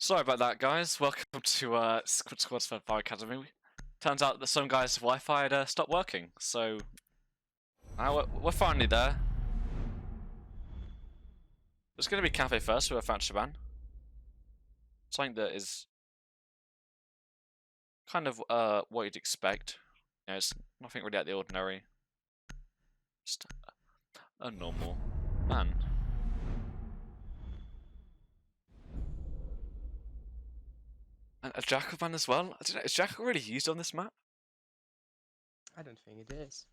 Sorry about that, guys. Welcome to Squid for ViBE Academy. Turns out that some guys' Wi-Fi had stopped working, so now we're finally there. It's going to be Kafe first with a Fantasy ban. Something that is kind of what you'd expect. You know, it's nothing really out of the ordinary. Just a normal ban. And a Jackal ban as well? I don't know, is Jackal really used on this map? I don't think it is.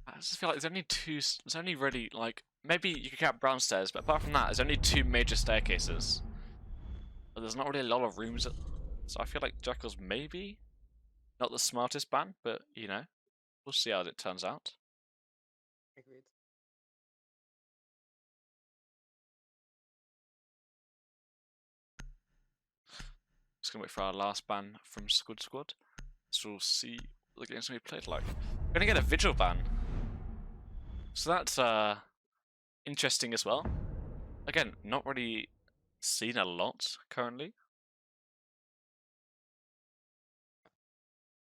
I just feel like there's only really, like, maybe you could count brown stairs, but apart from that, there's only two major staircases. But there's not really a lot of rooms, so I feel like Jackal's maybe not the smartest ban, but, you know, we'll see how it turns out. Agreed. Just gonna wait for our last ban from Squid. So we'll see what the game's gonna be played like. We're gonna get a Vigil ban. So that's interesting as well. Again, not really seen a lot currently.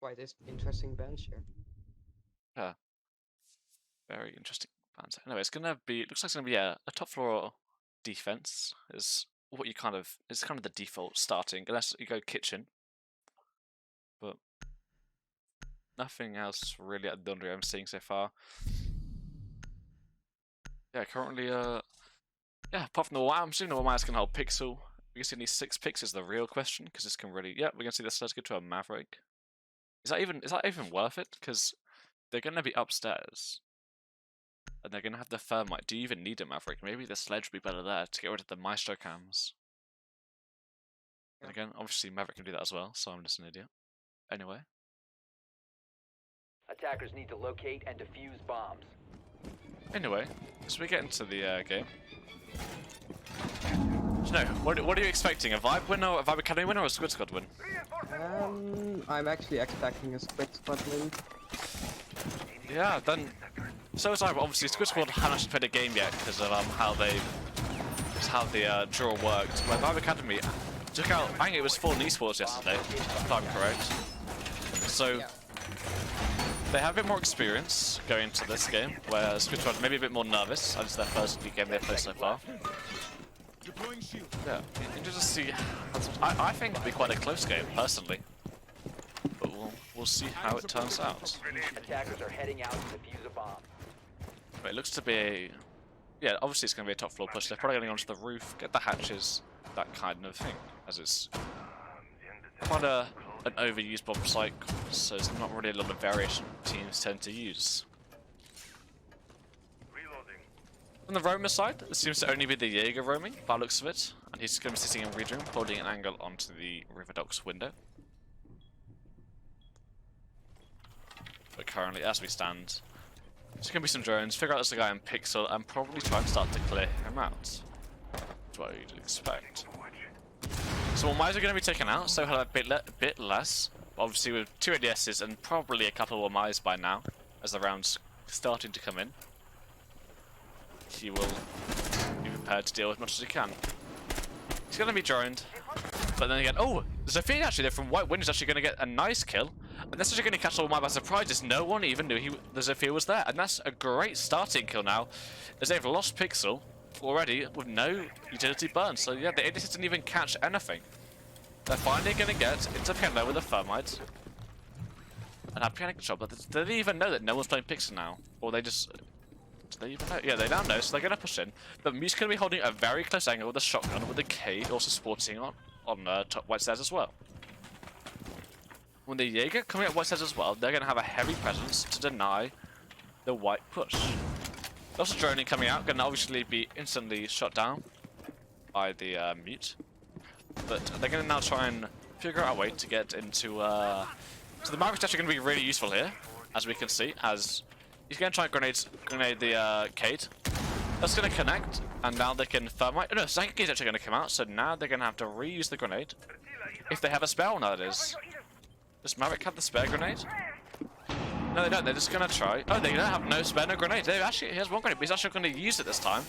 Quite interesting bench here. Yeah. Very interesting bans. Anyway, it looks like it's gonna be a top floor defense is what you kind of, it's kind of the default starting, unless you go kitchen. But nothing else really at the laundry I'm seeing so far. Yeah, currently, yeah, apart from the wire, I'm assuming the wires can hold pixel. We can see these 6 picks is the real question, because this can really, yeah, we're gonna see this. Let's go to a Maverick. Is that even worth it? Because they're gonna be upstairs, and they're gonna have the thermite. Do you even need a Maverick? Maybe the sledge would be better there to get rid of the Maestro cams. And again, obviously Maverick can do that as well, so I'm just an idiot. Anyway. Attackers need to locate and defuse bombs. Anyway, as we get into the game. No, what are you expecting? A ViBE win or a ViBE Academy win or a Squid win? I'm actually expecting a Squid win. Yeah, then. So is I. Obviously, Squid hadn't actually played a game yet because of how the draw worked. But ViBE Academy took out. I think it was full esports yesterday, if I'm correct. So. Yeah. They have a bit more experience going into this game, where Squid maybe a bit more nervous, as it's their first league game they've played so far. Yeah, interesting to see. I think it'll be quite a close game, personally. But we'll see how it turns out. Attackers are heading out to defuse a bomb. But it looks to be yeah, obviously it's going to be a top floor push. They're probably going onto the roof, get the hatches, that kind of thing, as it's quite an overused bomb site, so there's not really a lot of variation teams tend to use. On the roamer side, it seems to only be the Jaeger roaming, by the looks of it, and he's going to be sitting in Reed Room, holding an angle onto the River Docks window. But currently, as we stand, there's going to be some drones, figure out there's a guy in Pixel, and probably try and start to clear him out. That's what you'd expect. So all mines are going to be taken out, so we'll have a bit less. Obviously with 2 ADSs and probably a couple more mines by now, as the round's starting to come in. He will be prepared to deal as much as he can. He's going to be droned, but then again, oh, Zofia actually there from White Wind is actually going to get a nice kill. And that's actually going to catch all mine by surprise, as no one even knew the Zofia was there. And that's a great starting kill now, as they've lost Pixel already with no utility burn. So yeah, the ADS didn't even catch anything. They're finally going to get into Piano with the Thermite. And have Piano control, but do they even know that no one's playing Pixel now? Or they just... Do they even know? Yeah, they now know, so they're going to push in. But Mute's going to be holding a very close angle with a shotgun, with the Cade also supporting on top white stairs as well. When the Jaeger coming up white stairs as well, they're going to have a heavy presence to deny the white push. Also droning coming out, going to obviously be instantly shot down by the Mute. But they're going to now try and figure out a way to get into... So the Maverick's actually going to be really useful here, as we can see, as he's going to try and grenade the Cade. That's going to connect, and now they can Thermite... Oh no, second Cade's actually going to come out, so now they're going to have to reuse the grenade. If they have a spare one, that is. Does Maverick have the spare grenade? No, they don't. They're just going to try. Oh, they don't have no spare, no grenade. He has one grenade, but he's actually going to use it this time.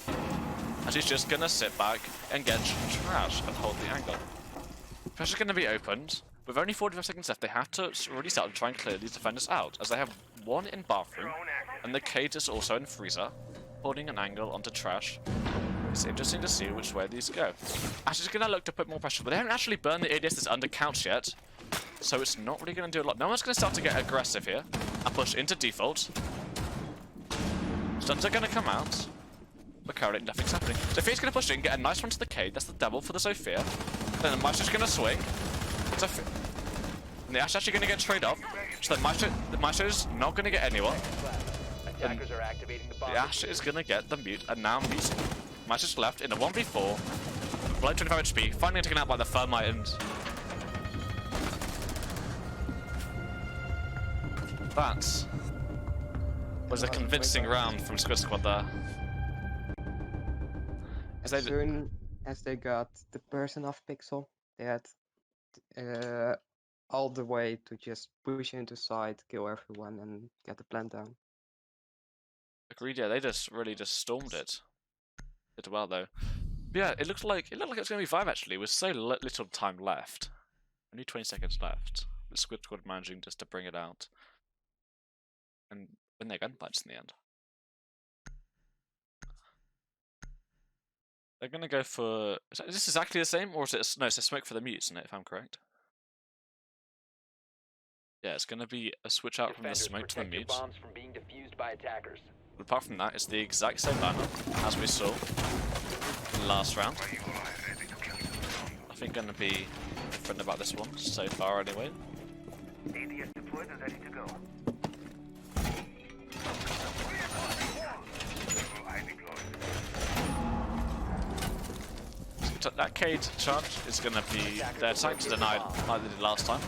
And he's just going to sit back and get trash and hold the angle. Pressure's going to be opened. With only 45 seconds left, they have to really start to try and clear these defenders out, as they have one in bathroom, and the cage is also in freezer, holding an angle onto trash. It's interesting to see which way these go. Actually, it's going to look to put more pressure, but they haven't actually burned the ADS that's under couch yet, so it's not really going to do a lot. No one's going to start to get aggressive here and push into default. Stuns are going to come out, but currently nothing's happening. Sophia's going to push in, get a nice one to the cage. That's the double for the Sophia. Then the Maestro's going to swing. And the Ash actually going to get trade off. So the Maestro's not going to get anyone. Attackers are activating the bomb. The Ash is going to get the mute, and now Mute. Maestro's left in a 1v4. Below 25 HP, finally taken out by the Thermite, and that was a convincing round from Squid Squad there. As soon as they got the person off Pixel, they had all the way to just push into side, kill everyone, and get the plant down. Agreed, yeah, they really stormed it. Did well though. But yeah, it looked like it was gonna be 5 actually, with so little time left. Only 20 seconds left. But Squid Squad managing just to bring it out. And win their gunfights in the end. They're gonna go for, is this exactly the same, or is it no, it's a smoke for the mutes, isn't it, if I'm correct? Yeah, it's gonna be a switch out from the smoke to the mute. Bombs from being defused by attackers. But apart from that, it's the exact same lineup as we saw in the last round. Nothing gonna be different about this one so far, anyway. ADS deployed and ready to go. That cage charge is gonna be their attack to denied like they did last time.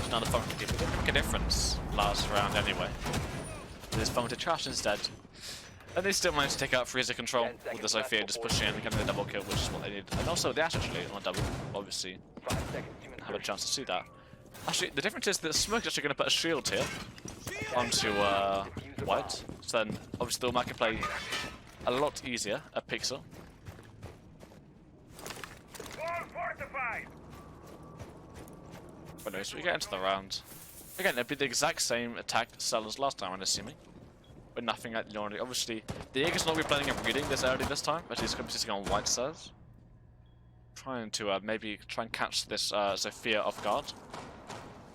Another fun to give a difference last round anyway. This fun to trash instead. And they still managed to take out freezer control with the Sophia just pushing in, getting the double kill, which is what they need. And also the Ash actually on a double, obviously, have a chance to see that. Actually, the difference is that Smoke is actually going to put a shield here onto White. So then, obviously, the Mac can play a lot easier at Pixel. But no, so we get into the round. Again, it'd be the exact same attack cell as last time, I'm assuming. But nothing at the ordinary. Obviously, the Jaeger's not be planning on reading this early this time, but he's going to be sitting on White cells. Trying to maybe try and catch this Sophia off guard.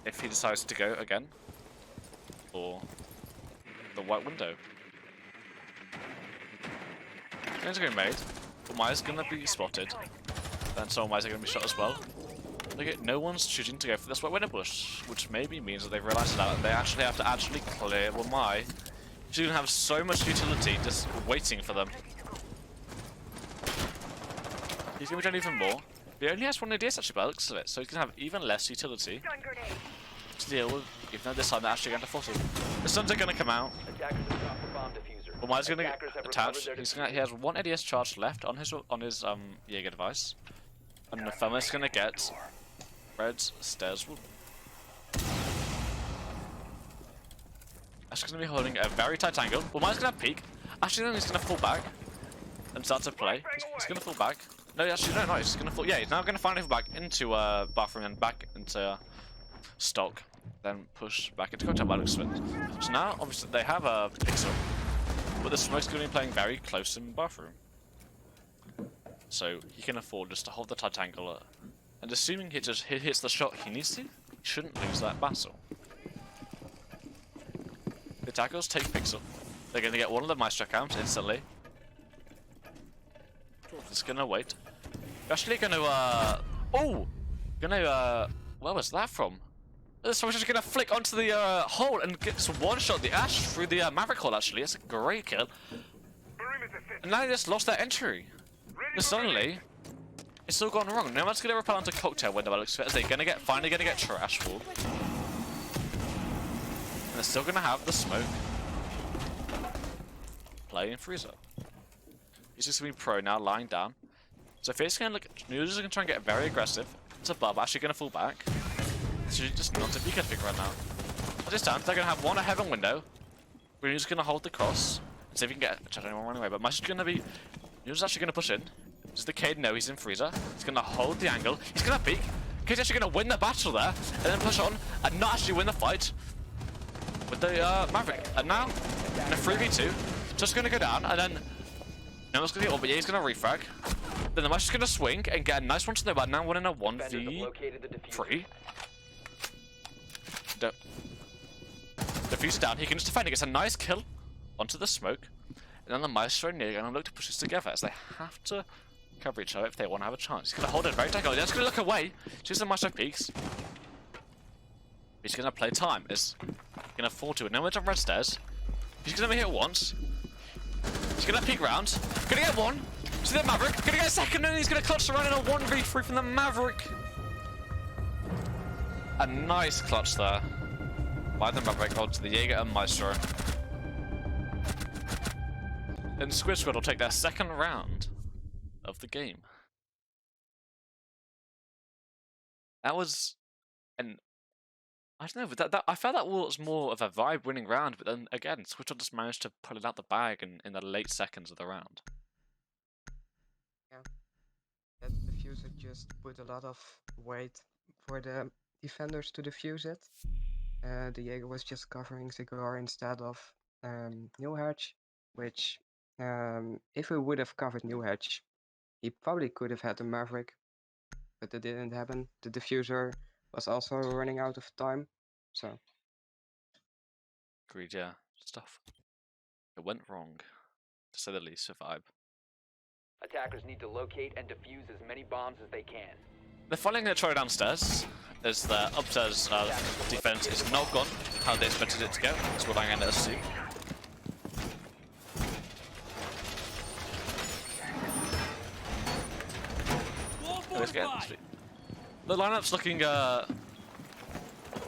If he decides to go again. For the White window. Things are going to be made. But Maya's going to be spotted. Then so Maya's going to be shot as well. Okay, no one's choosing to go for this White window bush, which maybe means that they've realised that and they actually have to clear. Well, Maya, she's going to have so much utility just waiting for them. He's going to be doing even more. He only has one ADS actually by the looks of it, so he's going to have even less utility to deal with, even though this time they're actually going to force it. The stuns are going to come out. Well, Maya's going to get attached. He has one ADS charge left on his Jaeger device. And the Thermite's going to get Red's stairs. Ash is going to be holding a very tight angle. Well, Maya's going to peek. Actually, then he's going to fall back and start to play. He's going to fall back. No, actually, no, he's going to fall. Yeah, he's now going to finally fall back into bathroom and back into stock. Then push back into cocktail by looks of it. So now, obviously, they have a pixel, but the smoke's going to be playing very close in bathroom. So he can afford just to hold the tight angle. And assuming he hits the shot he needs to, he shouldn't lose that battle. The attackers take Pixel. They're going to get one of the Maestro counts instantly. Just going to wait. They're actually going to, where was that from? This one's just going to flick onto the hole and get some one-shot the Ash through the Maverick hole, actually. It's a great kill. And now they just lost their entry. And suddenly, it's all gone wrong. No one's going to repel onto cocktail window, it looks fit, as they're finally going to get trash full. And they're still going to have the smoke. Playing freezer. He's just going to be pro now, lying down. So Fierce going to look, Noodles is going to try and get very aggressive. It's above, actually going to fall back. So just not a beacon pick right now. At this time, they're going to have one a heaven window. We're just going to hold the cross. And see if we can get a anyone running away. But Mash is going to be, Noodles actually going to push in. Does the Cade know he's in freezer? He's going to hold the angle. He's going to peek. He's actually going to win the battle there, and then push on, and not actually win the fight with the Maverick. And now, in a 3v2, just going to go down, and then no one's going to get but yeah, he's going to refrag. Then the Master's going to swing and get a nice one to the bad. Now winning a 1v3. Defuse down, he can just defend. He gets a nice kill onto the smoke. And then the Maestro and Near are going to look to push this together as they have to cover each other if they want to have a chance. He's going to hold it very tight. He's just going to look away. Choose the Maestro peaks. He's going to play time. He's going to fall to it. No one's on red stairs. He's going to hit once. He's going to peek round. Going to get one. See the Maverick. Going to get a second, and he's going to clutch around in a 1v3 from the Maverick. A nice clutch there by the Maverick onto the Jaeger and Maestro. And Squid will take their second round of the game. That was, and I don't know, but I felt that was more of a ViBE winning round, but then again, Squid just managed to pull it out the bag in the late seconds of the round. Yeah, that diffuser just put a lot of weight for the defenders to defuse it. The Jaeger was just covering Cigar instead of New Hatch, which if he would have covered New Hatch, he probably could have had the Maverick, but that didn't happen. The diffuser was also running out of time, so. Agreed, yeah. Stuff. It went wrong, to say the least, for ViBE. Attackers need to locate and defuse as many bombs as they can. They're following their try downstairs, as the upstairs defense is not gone how they expected it to go. That's what I'm going to assume. The lineup's looking,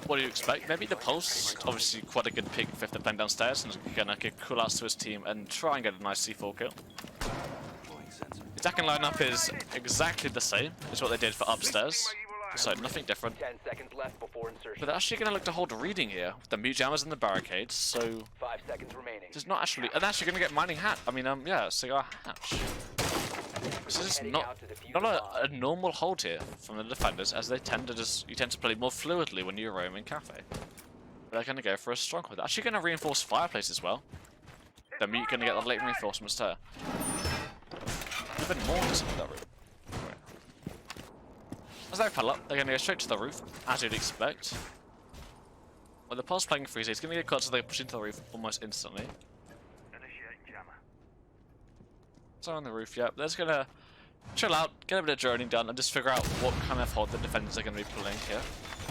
what do you expect? Maybe the Pulse, obviously quite a good pick if they're playing downstairs, and gonna get cool outs to his team and try and get a nice C4 kill. The attacking lineup is exactly the same as what they did for upstairs, so nothing different. 10 seconds left before insertion. But they're actually gonna look to hold a reading here with the mute jammers and the barricades, so 5 seconds remaining. it's not actually, and they're actually gonna get mining hatch. I mean, yeah, Cigar hatch. This is not a normal hold here from the defenders, as they tend to you tend to play more fluidly when you're roaming Kafe. But they're gonna go for a stronghold. They're actually gonna reinforce Fireplace as well. They're gonna get the late reinforcements there. Even more to that roof. As they pull up, they're gonna go straight to the roof, as you'd expect. With the Pulse playing freeze, he's gonna get caught so they push into the roof almost instantly. So on the roof, yeah. They're just gonna chill out, get a bit of journeying done, and just figure out what kind of hold the defenders are gonna be pulling here.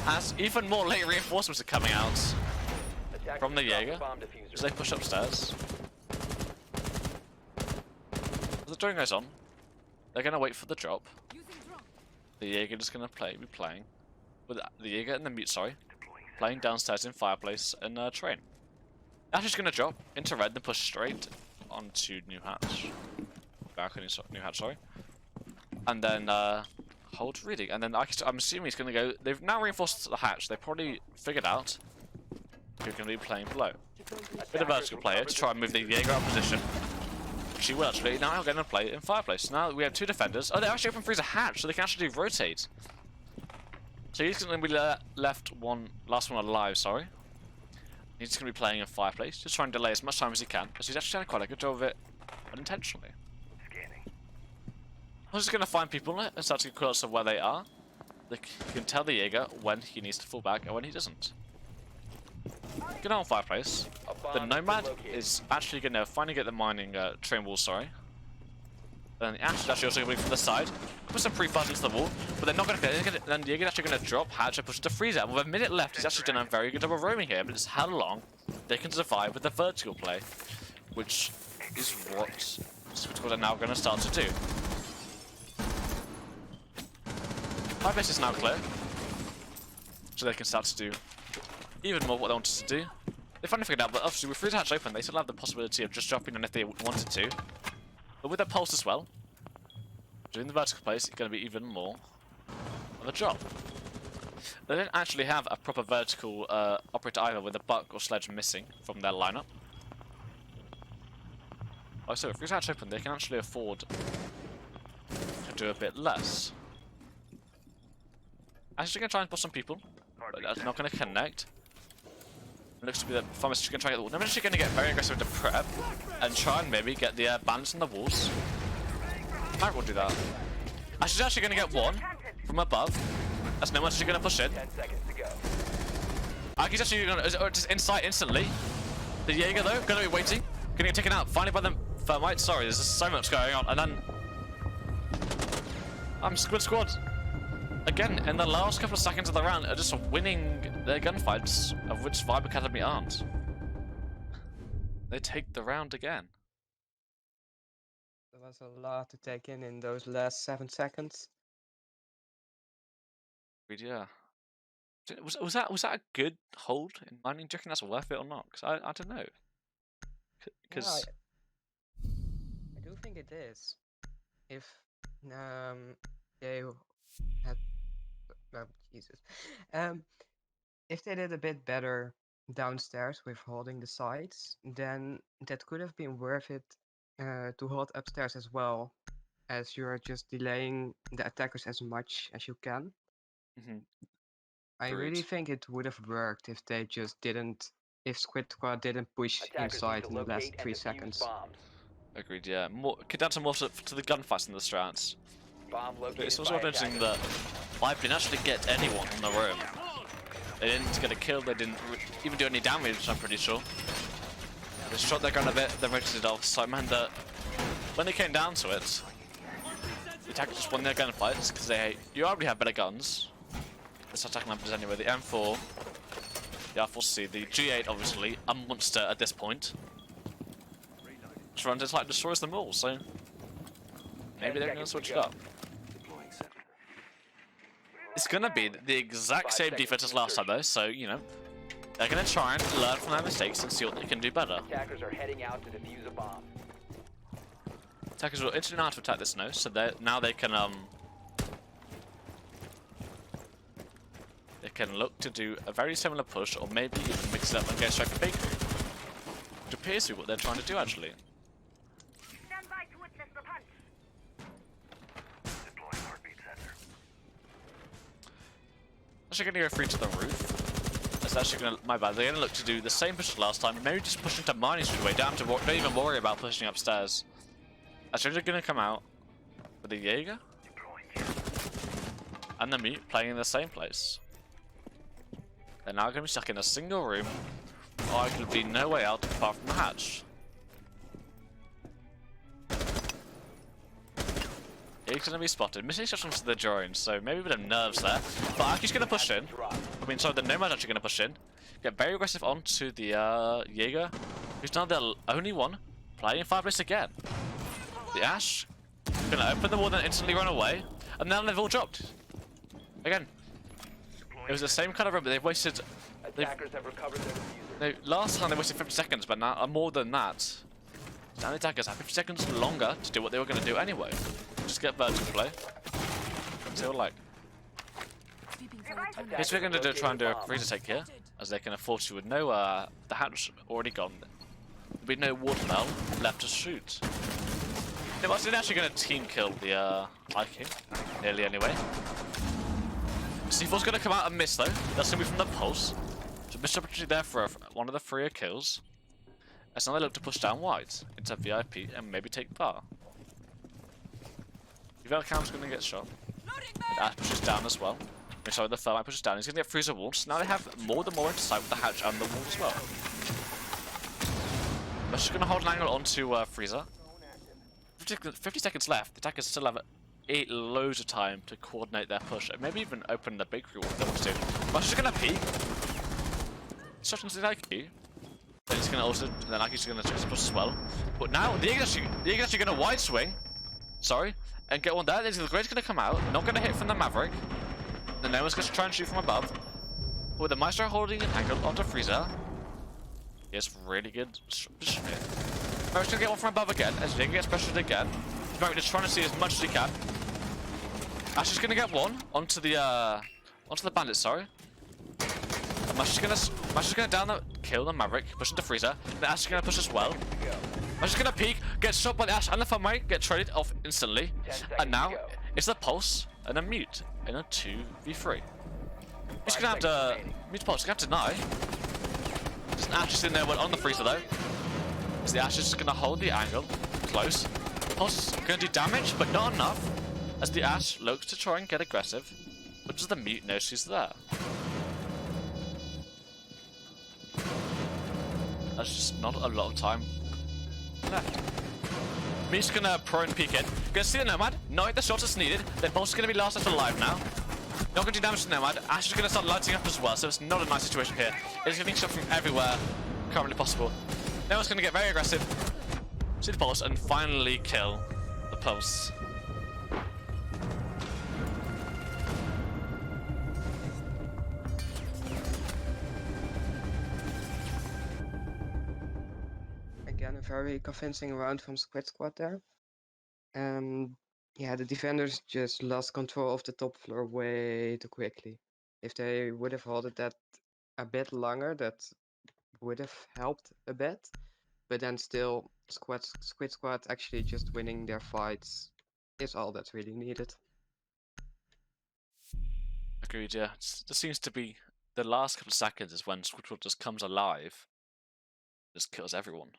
As even more late reinforcements are coming out from the Jaeger as they push upstairs. As the drone goes on, they're gonna wait for the drop. The Jaeger is gonna be playing with the Jaeger and the mute, playing downstairs in Fireplace and Train. Ash is gonna drop into red and push straight onto New Hatch. New Hatch, sorry. And then hold reading, and then I'm assuming he's gonna go. They've now reinforced the hatch. They probably figured out who's gonna be playing below. Bit of vertical player to try and move the Jaeger out of position. She will actually now going to play in Fireplace. Now we have two defenders. Oh, they actually open freeze a hatch, so they can actually rotate. So he's going to be left last one alive. Sorry. He's going to be playing in Fireplace, just trying to delay as much time as he can, because he's actually done quite a good job of it unintentionally. I'm just going to find people and start to get close to where they are. They can tell the Jaeger when he needs to fall back and when he doesn't. Good on Fireplace. The Nomad is actually going to finally get the mining train wall, Then the Ash is actually also going to be from the side. Put some pre-fires into the wall, but they're not going to get it. Then the Jaeger's actually going to drop hatch and push it to freeze out. With a minute left, he's actually done a very good job of roaming here, but it's how long they can survive with the vertical play, which is what Squid are now going to start to do. Fireplace is now clear, so they can start to do even more what they wanted to do. They finally figured out, but obviously with freeze hatch open, they still have the possibility of just dropping on if they wanted to. But with their pulse as well, doing the vertical place, it's going to be even more of a drop. They don't actually have a proper vertical operator either, with a buck or sledge missing from their lineup. Oh, so with freeze hatch open, they can actually afford to do a bit less. Actually gonna try and push some people, but that's not gonna connect. It looks to be that Farmer's just gonna try and get the wall. I'm actually gonna get very aggressive with the prep and try and maybe get the balance on the walls. Maverick will do that. She's actually gonna get one from above. That's no one's actually gonna push in. 10 seconds to go. Aki's actually gonna just insight instantly. The Jaeger though, gonna be waiting. Gonna get taken out finally by the Thermite. Sorry, there's just so much going on. And then Squid Squad. Again, in the last couple of seconds of the round, are just winning their gunfights, of which ViBE Academy aren't. They take the round again. There was a lot to take in those last 7 seconds. Yeah. Was that a good hold in mining? Do you reckon that's worth it or not? Because I don't know. Because I do think it is. If they had Jesus, if they did a bit better downstairs with holding the sides, then that could have been worth it to hold upstairs as well, as you're just delaying the attackers as much as you can. I really think it would have worked if they just didn't, if Squid Squad didn't push Attackers inside need to in the last locate 3 and defuse seconds. bombs. agreed, yeah. Could add some more to the gunfights in the strats. Bomb located It's also by worth noticing attackers. that ViBE didn't actually get anyone in the room. They didn't get a kill, they didn't even do any damage, I'm pretty sure. They shot their gun a bit, then rotated off, so I meant that when it came down to it, the attackers just won their gunfights because you already have better guns. Let's attack numbers anyway. The M4, the R4C, the G8 obviously, a monster at this point. Just runs into like destroys them all, so maybe they're gonna switch it up. It's gonna be the exact same defense as last time though, so you know they're gonna try and learn from their mistakes and see what they can do better. Attackers are heading out to defuse a bomb. Attackers will instantly know how to attack this nose, so now they can look to do a very similar push, or maybe even mix it up and go straight for bakery. Which appears to be what they're trying to do actually. Stand by to witness the punch. Deploying heartbeat sensor. Actually gonna go free to the roof. That's actually gonna, my bad, they're gonna look to do the same push as last time, maybe just push into mining straight away, don't even worry about pushing upstairs. Actually they're gonna come out with the Jaeger and the Mute playing in the same place. They're now gonna be stuck in a single room, or there could be no way out apart from the hatch. He's gonna be spotted. Missing shots from the drones, so maybe a bit of nerves there. But Aki's gonna push in. I mean, sorry, the Nomad's actually gonna push in. Get very aggressive onto the Jaeger, who's now the only one playing Fireplace again. The Ash gonna open the wall, then instantly run away, and now they've all dropped. Again, it was the same kind of room, but they've wasted. Attackers have recovered their diffuser. Last time they wasted 50 seconds, but now more than that. Now the attackers have 50 seconds longer to do what they were going to do anyway. Just get vertical play. See what like. Here's what we're going to try and do a freezer take here, as they can afford to with no the hatch already gone. There'll be no watermelon left to shoot. They're actually going to team kill the Viking, nearly anyway. C4's going to come out and miss though. That's going to be from the pulse. So missed opportunity there for one of the freer kills. As now they look to push down wide into VIP and maybe take bar. Cam's going to get shot. The Ash pushes down as well. Sorry, the Thermite pushes down. He's going to get freezer walls. Now they have more into sight with the hatch and the wall as well. They're just going to hold an angle onto freezer. 50 seconds left. The attackers still have loads of time to coordinate their push and maybe even open the bakery wall if they want to. But she's going to peek. Instructions to Nike. Then he's going to also, then Nike's going to push as well. But now the Eagle's actually going to wide swing. Sorry. And get one there. The Grade's going to come out. Not going to hit from the Maverick. Then no one's going to try and shoot from above. But with the Maestro holding an angle onto Freezer. He has really good position here. Maverick's going to get one from above again. As Jaeger gets pressured again. Maverick just trying to see as much as he can. Ash is going to get one onto the bandit, sorry. Mash is gonna kill the Maverick, push into Freezer. The Ash is gonna push as well. Mash is gonna peek, get shot by the Ash and the Thermite, get traded off instantly. And now it's the Pulse and a Mute in a 2v3. He's gonna have to. Meatball's gonna have to deny. Just Ash is in there on the freezer though. So the Ash is just gonna hold the angle close. Pulse is gonna do damage, but not enough. As the Ash looks to try and get aggressive, but does the Mute know she's there? That's just not a lot of time left. Mute's gonna prone peek in. Gonna see the Nomad, not hit the shot that's needed. They're both gonna be last left alive now. Not gonna do damage to the Nomad. Ash is gonna start lighting up as well, so it's not a nice situation here. It's getting shot from everywhere currently possible. Nomad's gonna get very aggressive. See the pulse and finally kill the pulse. Again, a very convincing round from Squid Squad there. Yeah, the defenders just lost control of the top floor way too quickly. If they would have held that a bit longer, that would have helped a bit. But then still, Squid Squad actually just winning their fights is all that's really needed. Agreed, yeah. There seems to be the last couple of seconds is when Squid just comes alive, just kills everyone.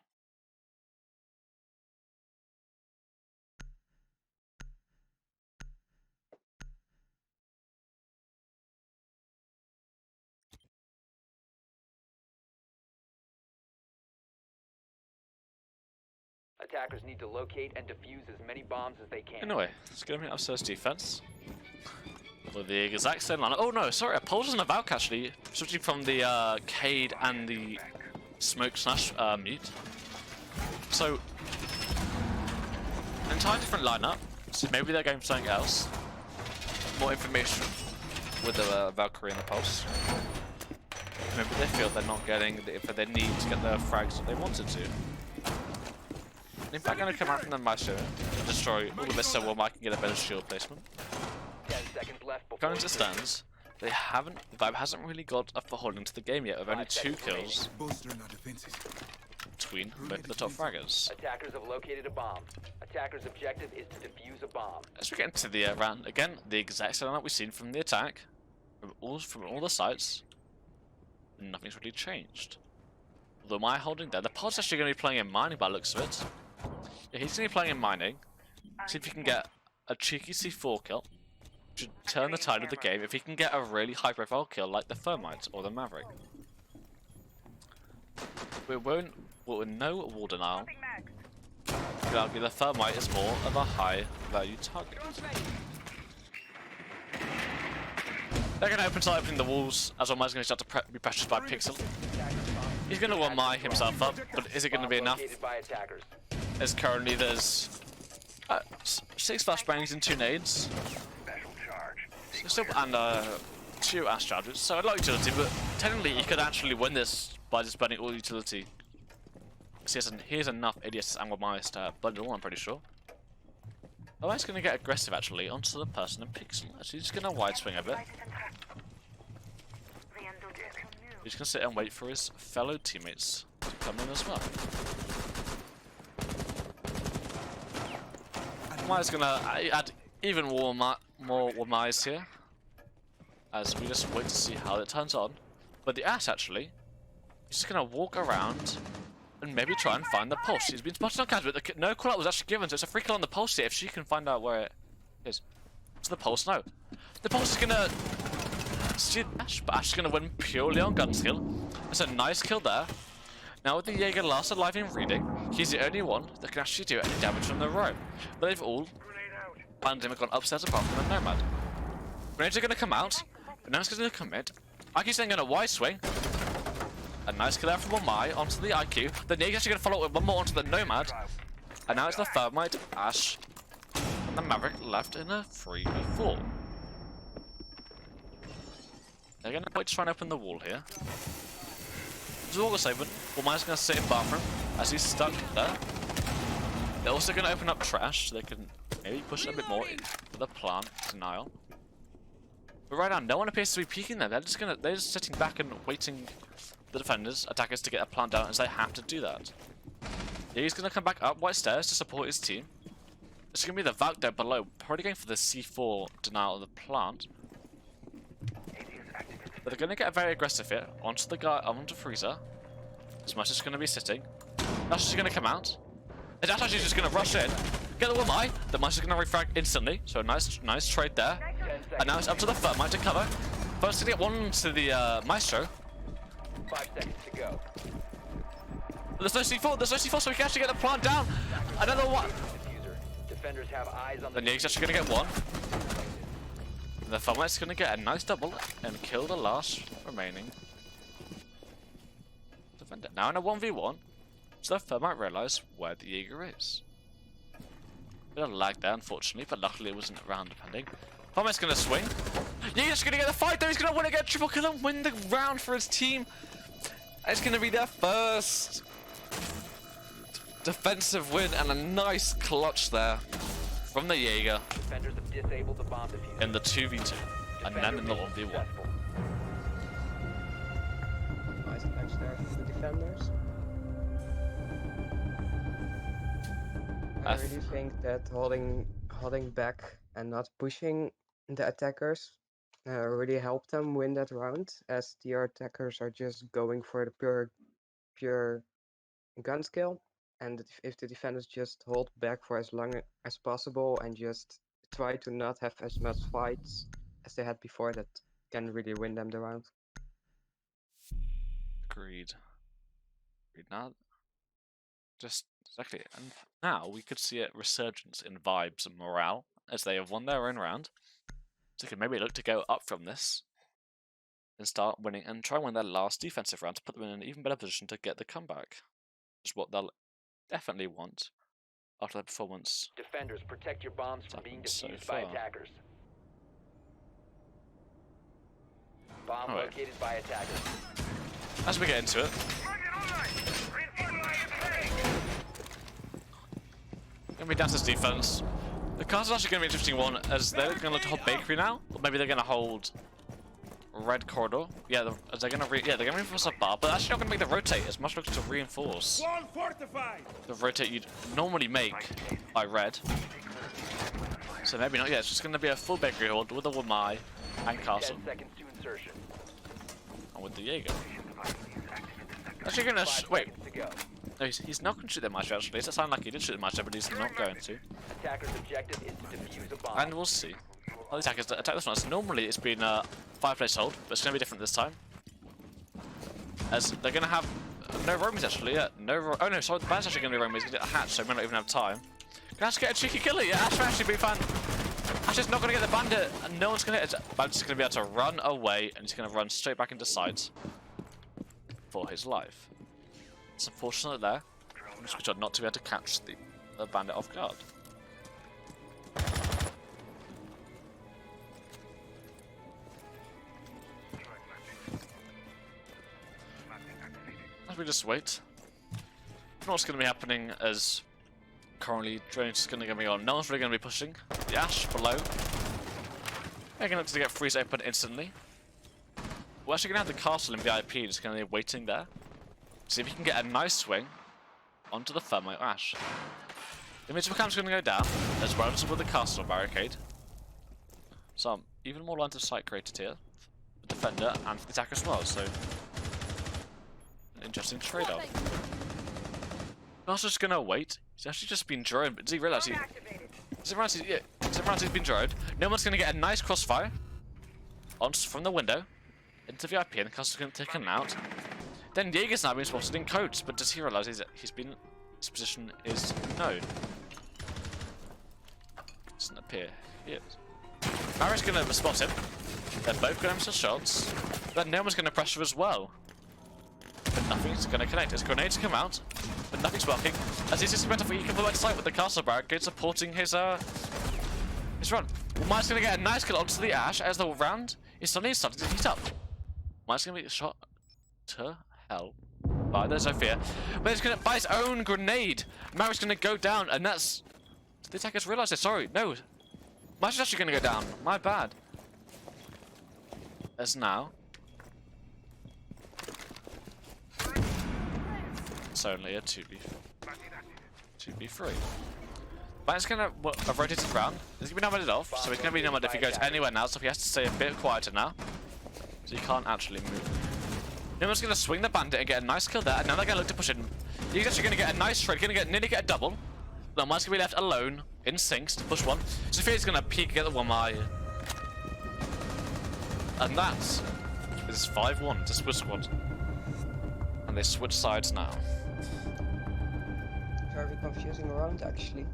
Attackers need to locate and defuse as many bombs as they can. Anyway, let's get him upstairs defense. With the exact same line. Oh no, sorry, Pulse and a Valk actually. Switching from the Cade and the Smoke slash Mute. So, an entirely different lineup. So maybe they're going for something else. More information with the Valkyrie and the Pulse. Maybe they feel they're not getting they need to get the frags that they wanted to. In fact, I'm going to come out from the Maestro and destroy all of this so Mike can get a better shield placement. 10 seconds left before Current as it stands, ViBE hasn't really got a foothold into the game yet, with only 2 kills between both of the top fraggers. Attackers have located a bomb. Attackers' objective is to defuse a bomb. As we get into the round, again, the exact same that we've seen from the attack, from all the sites, nothing's really changed. Although my holding there, the pod's actually going to be playing in mining by the looks of it. Yeah, he's going to be playing in mining. See if he can get a cheeky C4 kill. Should turn the tide of the game if he can get a really high profile kill like the Thermite or the Maverick. We'll no wall denial. You could argue the Thermite is more of a high value target. They're going to open the walls as Almighty's going to start to be pressured by Pixel. He's going to one my himself up, but is it going to be enough? As currently there's 6 flashbangs and 2 nades. So, and 2 Ash charges, so a lot of utility, but technically he could actually win this by just burning all utility. So he has enough ADS and Wamais to burn it all, I'm pretty sure. Oh, he's going to get aggressive actually onto the person in Pixel. Actually, he's going to wide swing a bit. He's going to sit and wait for his fellow teammates to come in as well. Wamai's going to add even more Wamais here, as we just wait to see how it turns on. But the Ash actually, he's just going to walk around and maybe try and find the pulse. He's been spotted on camera, but no call out was actually given, so it's a free kill on the pulse here if she can find out where it is. What's the pulse? No. The pulse is gonna see Ash, but Ash is gonna win purely on gun skill. That's a nice kill there. Now with the Jaeger last alive in reading, he's the only one that can actually do any damage from the roam. But they've all landed him and gone upstairs apart from the Nomad. Grenades are gonna come out, but now it's gonna commit. IQ's then gonna wide swing. A nice kill there from Wamai onto the IQ. The Jaeger's actually gonna follow up with one more onto the Nomad. And now it's the Thermite, Ash, and the Maverick left in a 3v4. They're gonna wait to try and open the wall here. There's all the same, but Wamai's gonna sit in bathroom as he's stuck there. They're also gonna open up trash so they can maybe push it a bit more for the plant denial. But right now, no one appears to be peeking there. They're just sitting back and waiting the defenders, attackers, to get a plant down, as they have to do that. Yeah, he's gonna come back up white stairs to support his team. It's gonna be the Valk there below, probably going for the C4 denial of the plant. But they're gonna get very aggressive here. Onto the guy, onto Freezer. Smash is gonna be sitting. Dash is gonna come out. And Dash actually just gonna rush in. Get the Womai. The Mice is gonna refrag instantly. So nice trade there. 10 seconds. And now it's up to the Thermite to cover. First to get one to the Maestro. 5 seconds to go. There's no C4, so we can actually get the plant down. Another one. Diffuser. Defenders have eyes on The the Jaeger's actually gonna get one. The Thermite's gonna get a nice double and kill the last remaining defender. Now in a 1v1, so the Thermite realise where the Jaeger is. Bit of lag there, unfortunately, but luckily it wasn't around depending. Thermite's gonna swing. Jaeger's gonna get the fight though, he's gonna win it, get triple kill and win the round for his team. It's gonna be their first defensive win and a nice clutch there from the Jaeger defenders have disabled the bomb diffuser. in the 2v2 and then in the 1v1. Successful. Nice catch there from the defenders. I really think that holding back and not pushing the attackers really helped them win that round, as the attackers are just going for the pure gun skill, and if the defenders just hold back for as long as possible and just try to not have as much fights as they had before, that can really win them the round. Agreed. Now, just exactly, and now we could see a resurgence in vibes and morale as they have won their own round. So they can maybe look to go up from this and start winning and try and win their last defensive round to put them in an even better position to get the comeback. Is what they'll definitely want after their performance. Defenders, protect your bombs from being So defused by far. attackers. Bomb Alright. located by attackers. As we get into it, gonna be Dance's defense. The castle's actually gonna be an interesting one as they're gonna look to hold Bakery now, or maybe they're gonna hold Red Corridor. Yeah, they're gonna reinforce a bar, but actually not gonna make the rotate as much looks to reinforce the rotate you'd normally make by Red. So maybe not. Yeah, it's just gonna be a full Bakery hold with a Wamai and Castle, 10 seconds to insertion. and with the Jaeger. Actually gonna 5 wait. seconds to go. No, he's not gonna shoot the Maestro actually. Does it sound like he did shoot the Maestro, but he's not going to. Attacker's objective is to defuse a bomb. And we'll see. Well, the attackers attack this one. So normally it's been a fireplace hold, but it's going to be different this time. As they're going to have no roamies actually. Yeah, oh no, sorry, the band's actually going to be roamies. He's going to get a hatch, so we might not even have time. Can Ash get a cheeky killer? Yeah, Ash might actually be fun. Ash is not going to get the bandit, and no one's going to get it. Bandit's just going to be able to run away, and he's going to run straight back into sight for his life. It's unfortunate there. It's good job not to be able to catch the bandit off guard. As we just wait. I don't know what's going to be happening as currently drones is going to be on. No one's really going to be pushing. The Ash below. They're going to look to get freeze open instantly. We're actually going to have the castle in VIP, just going to be waiting there. See if he can get a nice swing onto the Thermite Ash. The mid cam's going to go down, as well as with the castle barricade. So even more lines of sight created here. For the defender and for the attacker as well, so an interesting trade-off. Not just gonna wait. He's actually just been droned, but does he realise he's been droned? No one's gonna get a nice crossfire from the window into VIP, and the castle's gonna take him out. Then Jaeger's now being spotted in codes, but does he realise his position is known? Doesn't appear. He is. Barry's gonna spot him. They're both going to shots. But no one's gonna pressure as well. But nothing's gonna connect. His grenades come out, but nothing's working. As he's just about to come back to sight with the castle barricade supporting his run. Mine's gonna get a nice kill onto the Ash as the round is suddenly starting to heat up. Mine's gonna be shot to hell by the Sophia. But he's gonna by his own grenade. Mary's gonna go down, and that's the attackers realise it. Sorry, no. Mine's actually gonna go down. My bad. As now. It's only a 2v3. Mine's gonna have rotated around. He's gonna be nominated off, so he's gonna be nominated if he goes anywhere now, so he has to stay a bit quieter now. So you can't actually move. Nimble's gonna swing the bandit and get a nice kill there, and now they're gonna look to push in. He's actually gonna get a nice trade, nearly get a double. Lomai's gonna be left alone in sinks to push one. Sophia's gonna peek and get the 1-eye. And that is 5-1 to Squid Squad. And they switch sides now. Very confusing round actually.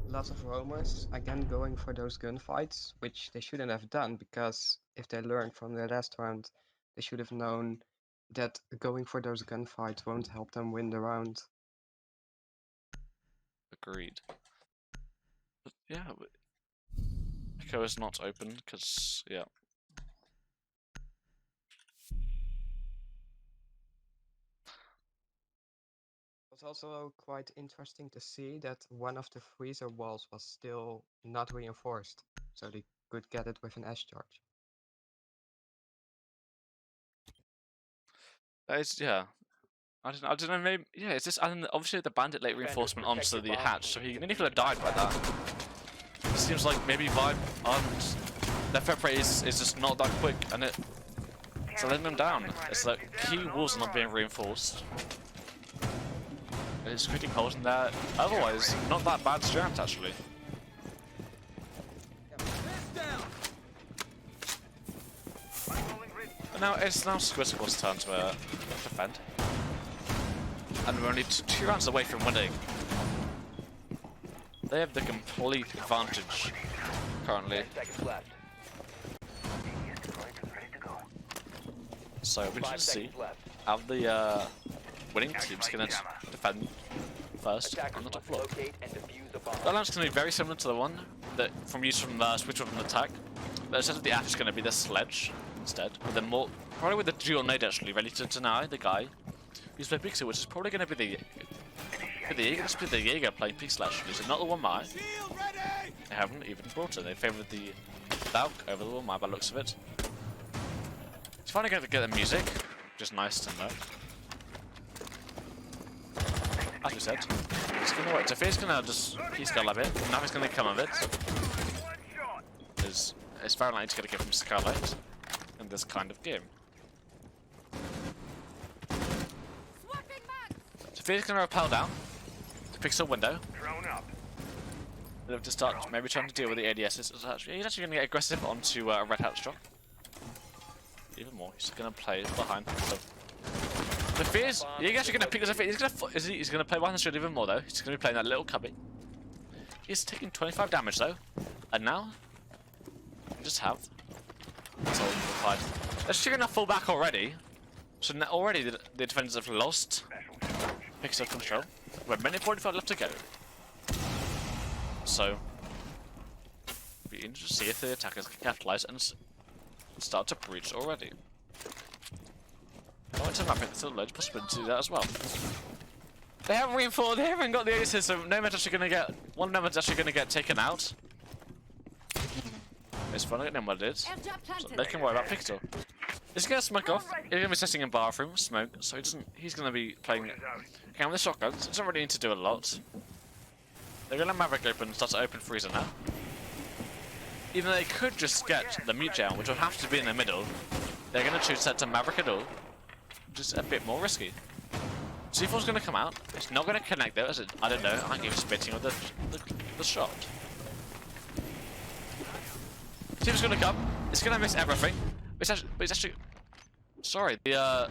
Lots of roamers again going for those gunfights, which they shouldn't have done, because if they learned from the last round, they should have known that going for those gunfights won't help them win the round. Agreed. But yeah, Echo is not open because yeah. It was also quite interesting to see that one of the freezer walls was still not reinforced, so they could get it with an S charge. It's, yeah. I don't know, maybe, yeah, it's just, and obviously the bandit late reinforcement onto the hatch, so he nearly could have died by that. It seems like maybe ViBE and their fair play is just not that quick, and it's letting them down. It's like key walls are not being reinforced. It's creating holes in there. Otherwise, not that bad strat actually. But now it's Squid Squad's turn to defend. And we're only 2 rounds away from winning. They have the complete advantage currently. 10 seconds left. So we 5 should see seconds left. how the winning team's gonna defend first Attackers on the top must floor. locate and defuse a bomb. That launch is gonna be very similar to the one that from use from Switch on attack. But instead of the ash, it's gonna be the sledge instead. With the more probably with the dual nade actually, ready to deny the guy who's playing Pixel, which is probably gonna be the Jaeger playing Pixel actually, so not the 1-eye. They haven't even brought it. They favoured the Valk over the 1-eye by the looks of it. He's finally going to get the music, which is nice to know. As we said, he's going to wait. So he's going to just he's got a bit. Nothing's going to come of it. It's very likely to get a gift from Scarlet in this kind of game. Sophia's going to rappel down to Pixel window. They'll have to start maybe trying to deal with the ADSs. He's actually going to get aggressive onto a Red Hat shot. Even more, he's going to play behind Pixel. Sophia's, he's actually going to pick Sophia. He's going to play behind the shield even more though. He's going to be playing that little cubby. He's taking 25 damage though. And now, we just have. That's all replied. They're actually going to fall back already. So now already the defenders have lost Pixel control. We have many 45 left to go. So, it'll be interesting to see if the attackers can capitalize and start to breach already. I want to map it, there's a loads of possibility to do that as well. They haven't reinforced, they haven't got the aces, so Nomad's actually going to get, one Nomad's actually going to get taken out. It's fun, I don't know what it is. So they can worry about Pixel. He's going to smoke off, he's going to be sitting in bathroom, smoke, so he's going to be playing with the shotguns. He doesn't really need to do a lot. They're going to Maverick open and start to open freezer now. Even though they could just get the mute down, which would have to be in the middle, they're going to choose that to Maverick at all, which is a bit more risky. C4's going to come out. It's not going to connect though, is it? I don't know. I think he was spitting with the shot. C4's going to come. It's going to miss everything. But it's actually sorry. So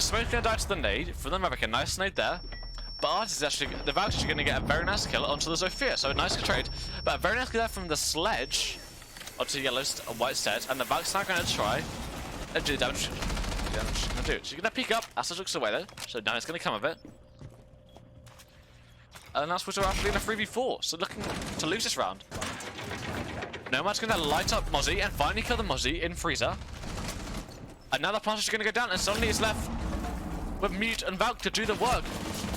Smoke's going to die to the nade from the Maverick. A nice nade there. But Art is actually, the Valk's actually going to get a very nice kill onto the Zofia, so a nice trade. But a very nice kill there from the sledge onto the yellow and white set, and the Valk's now going to try and do the damage. She's going to peek up, Asta looks away though, so now it's going to come of it. And that's what we're actually in a 3v4, so looking to lose this round. Nomad's going to light up Mozzie and finally kill the Mozzie in freezer. And now the Planter's going to go down, and suddenly he's left with Mute and Valk to do the work.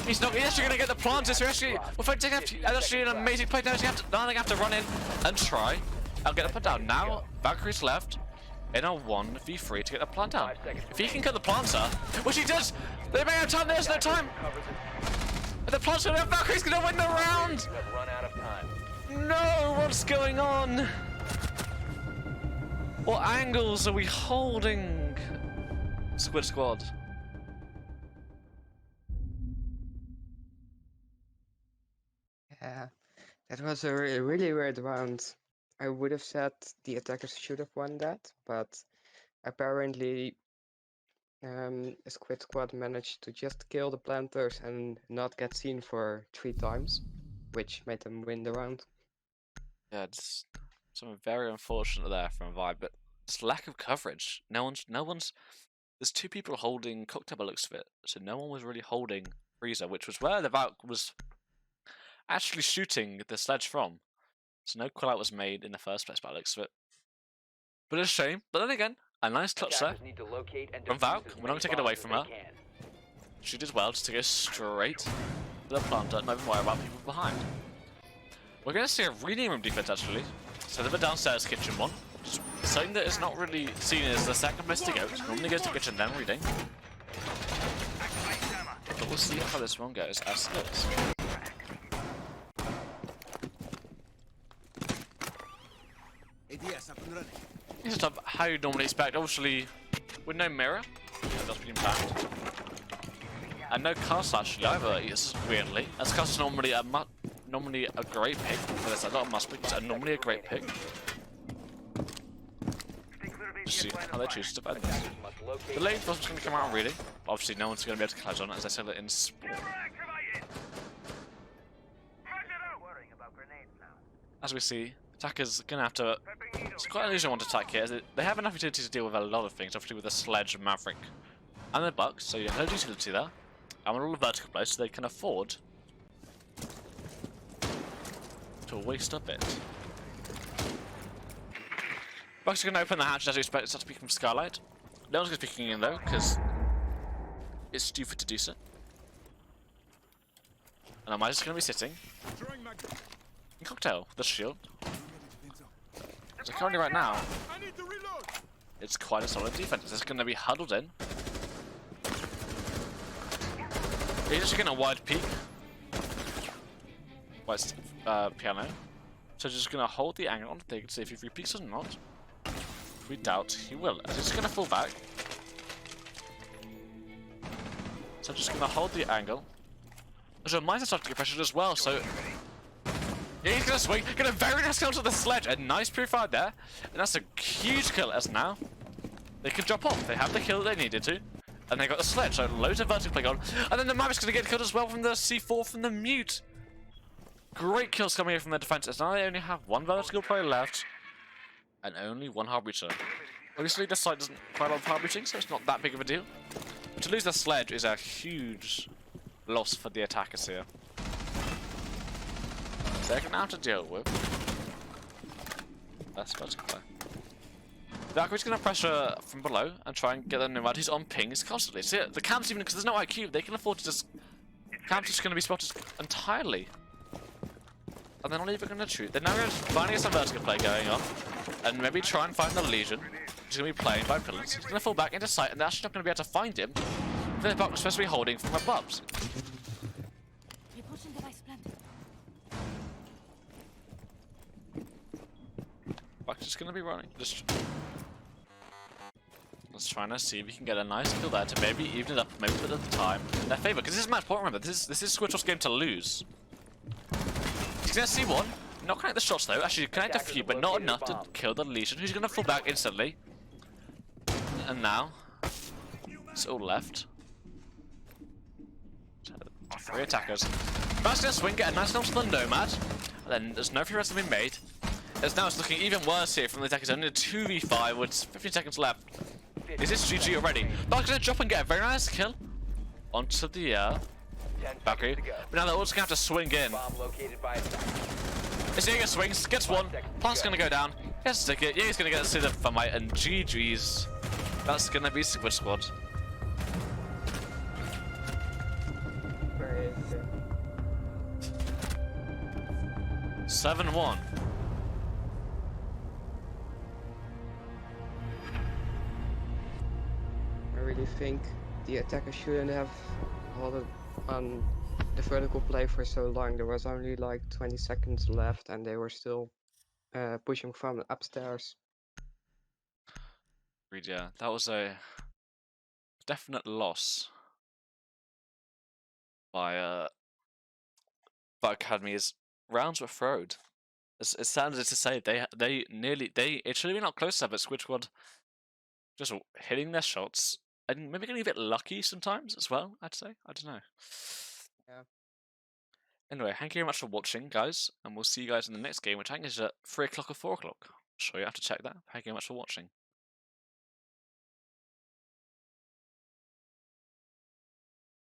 He's actually going to get the planters. So actually, actually an amazing play. Now they have to run in and try. I'll get the plant down. Now Valkyrie's left in a 1v3 to get the plant down. If he can get the planter, which he does, they may have time. There's no time. And the planter, Valkyrie's going to win the round. You have run out of time. No, what's going on? What angles are we holding? Squid Squad. Yeah, that was a really weird round. I would have said the attackers should have won that, but apparently Squid Squad managed to just kill the planters and not get seen for 3 times, which made them win the round. Yeah, it's something very unfortunate there from ViBE, but it's lack of coverage. No one's. There's 2 people holding cocktail by the looks of it, so no one was really holding freezer, which was where the Valk was actually shooting the sledge from. So no call out was made in the first place by the looks of it. But it's a shame. But then again, a nice clutch there Attackers need to locate and from defuse Valk. as We're not many going to take it away bombs from as her. they can. She did well just to go straight to the planter and not even worry about people behind. We're going to see a reading room defense actually. So the downstairs kitchen one. Just something that is not really seen as the second best to go. Normally goes to kitchen then reading. But we'll see how this one goes as it is. ADS up and running. This is how you normally expect. Obviously, with no mirror, that's been banned. And no castle actually either, weirdly. As castle's normally a great pick. But there's a lot of must picks and normally a great pick. Just see how they choose to defend this. Attackers must locate The lane force is going to come out reading. Obviously, no one's going to be able to catch on it as I said it in Sport. As we see, attackers going to have to. It's quite an easy one to attack here. As they have enough utility to deal with a lot of things, obviously with the sledge, Maverick, and the Bucks. So you have no utility there. And with all the vertical blows, so they can afford to waste a bit. Bucks are going to open the hatch as we expect it to be from Skylight. No one's going to be peeking in though, because it's stupid to do so. And am I just going to be sitting in cocktail with the shield? So currently right now, it's quite a solid defense. It's going to be huddled in. He's just going to wide peek. White piano. So just going to hold the angle on the thing and see if he repeats or not. We doubt he will. As he's going to fall back. So I'm just going to hold the angle. So mine's starting to get pressured as well, so... Yeah, he's going to swing. Get a very nice kill to the sledge. A nice purified there. And that's a huge kill as now. They can drop off. They have the kill they needed to. And they got the sledge, so loads of vertical play on. And then the Maverick's going to get killed as well from the C4 from the mute. Great kills coming here from their defenses. Now they only have 1 vertical player left. And only 1 hard breacher. Obviously this side doesn't quite a lot of hard breaching, so it's not that big of a deal. But to lose the sledge is a huge loss for the attackers here. So they're going to have to deal with. That's vertical play. The Valkyrie's going to pressure from below and try and get the Nomad who's on pings constantly. See, the camp's even, because there's no IQ, they can afford to just... Camp's just going to be spotted entirely. And they're not even going to shoot. They're now going to finally get some vertical play going on. And maybe try and find the Legion, who's going to be playing by pillars. He's going to fall back into sight, and they're actually not going to be able to find him. The Buck was supposed to be holding from above. Buck's just going to be running. Just... Let's try and see if we can get a nice kill there to maybe even it up, maybe put the time in their favour. Because this is match point, remember, this is Squid's game to lose. He's going to see one. Not connect the shots though, actually connect a few, but not enough to kill the Legion, who's going to fall back instantly. And now, it's all left. 3 attackers. First going to swing, get a nice launch to the Nomad. And then there's no free rest have been made. As now it's looking even worse here from the attackers, only a 2v5 with 15 seconds left. Is this GG already? Buck's going to drop and get a very nice kill onto the Valkyrie. But now they're also going to have to swing in. Bomb located by Is he going to swing? Gets one. Plant's going to go down. He has to stick it. Yeah, he's going to get to see the fight. And GG's. That's going to be Squid Squad. Great. 7-1. I really think the attacker shouldn't have held on the vertical play for so long. There was only like 20 seconds left and they were still pushing from upstairs. Agreed, yeah. That was a definite loss by Academy's rounds were thrown. It sounded to say they nearly it should have been not close enough, but Squid Squad just hitting their shots and maybe getting a bit lucky sometimes as well. I'd say, I don't know. Yeah. Anyway, thank you very much for watching, guys, and we'll see you guys in the next game, which I think is at 3 o'clock or 4 o'clock. Sure, you have to check that. Thank you very much for watching.